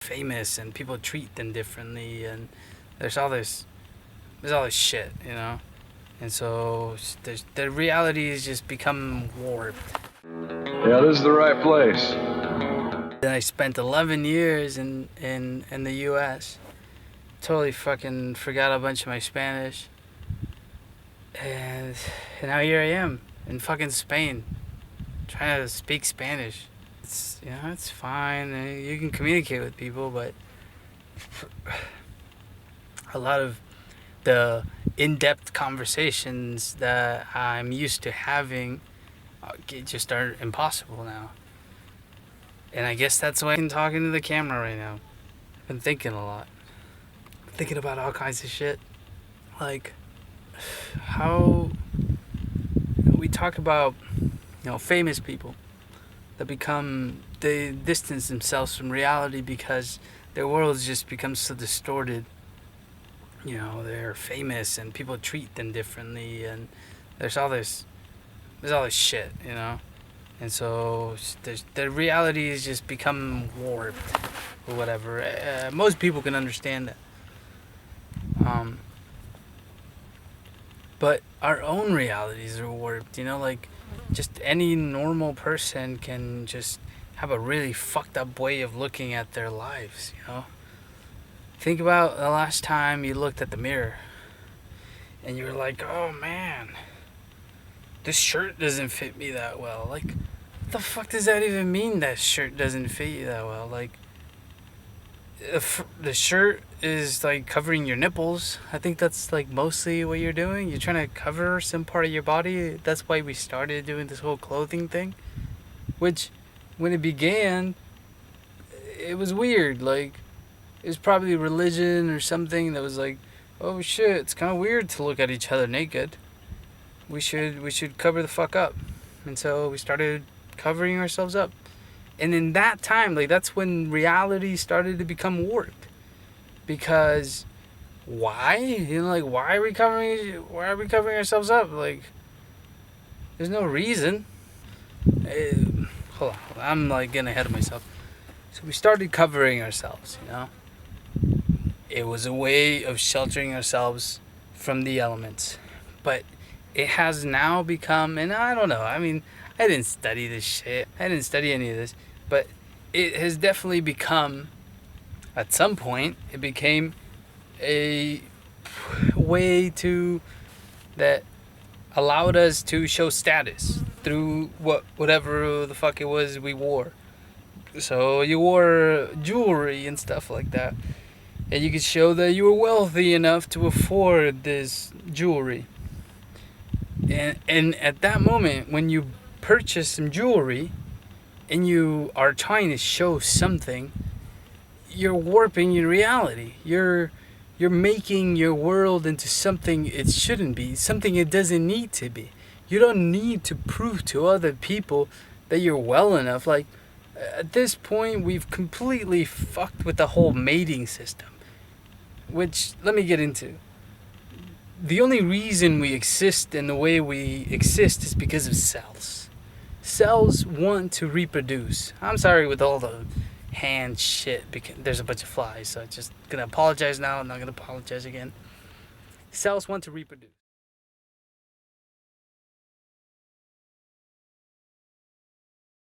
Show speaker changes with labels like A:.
A: famous and people treat them differently, and there's all this shit, you know. And so the reality has just become warped.
B: Yeah, this is the right place.
A: Then I spent 11 years in the U.S. Totally fucking forgot a bunch of my Spanish, and now here I am in fucking Spain, trying to speak Spanish. It's, you know, it's fine. You can communicate with people, but a lot of the in-depth conversations that I'm used to having just are impossible now. And I guess that's why I'm talking to the camera right now. I've been thinking a lot. Thinking about all kinds of shit. Like how we talk about, famous people that they distance themselves from reality because their world's just become so distorted. You know, they're famous and people treat them differently, and there's all this shit, you know. And so the reality has just become warped or whatever. Most people can understand that. But our own realities are warped, you know, like just any normal person can just have a really fucked up way of looking at their lives, you know. Think about the last time you looked at the mirror and you were like, oh man, this shirt doesn't fit me that well. Like, what the fuck does that even mean, that shirt doesn't fit you that well? Like, the shirt is like covering your nipples. I think that's like mostly what you're doing. You're trying to cover some part of your body. That's why we started doing this whole clothing thing. Which, when it began, it was weird. Like, it was probably religion or something that was like, oh shit, it's kind of weird to look at each other naked. We should cover the fuck up. And so we started covering ourselves up. And in that time, like, that's when reality started to become warped. Because why? You know, like, why are we covering ourselves up? Like, there's no reason. Hold on. I'm like getting ahead of myself. So we started covering ourselves, you know. It was a way of sheltering ourselves from the elements. But it has now become, and I don't know, I mean, I didn't study this shit. I didn't study any of this. But it has definitely become, at some point, it became a way that allowed us to show status through whatever the fuck it was we wore. So you wore jewelry and stuff like that. And you could show that you were wealthy enough to afford this jewelry. And at that moment, when you purchase some jewelry and you are trying to show something, you're warping your reality. You're making your world into something it shouldn't be, something it doesn't need to be. You don't need to prove to other people that you're well enough. Like, at this point, we've completely fucked with the whole mating system, which, let me get into. The only reason we exist in the way we exist is because of cells. Cells want to reproduce. I'm sorry with all the hand shit because there's a bunch of flies, so I'm just gonna apologize now. I'm not gonna apologize again. Cells want to reproduce.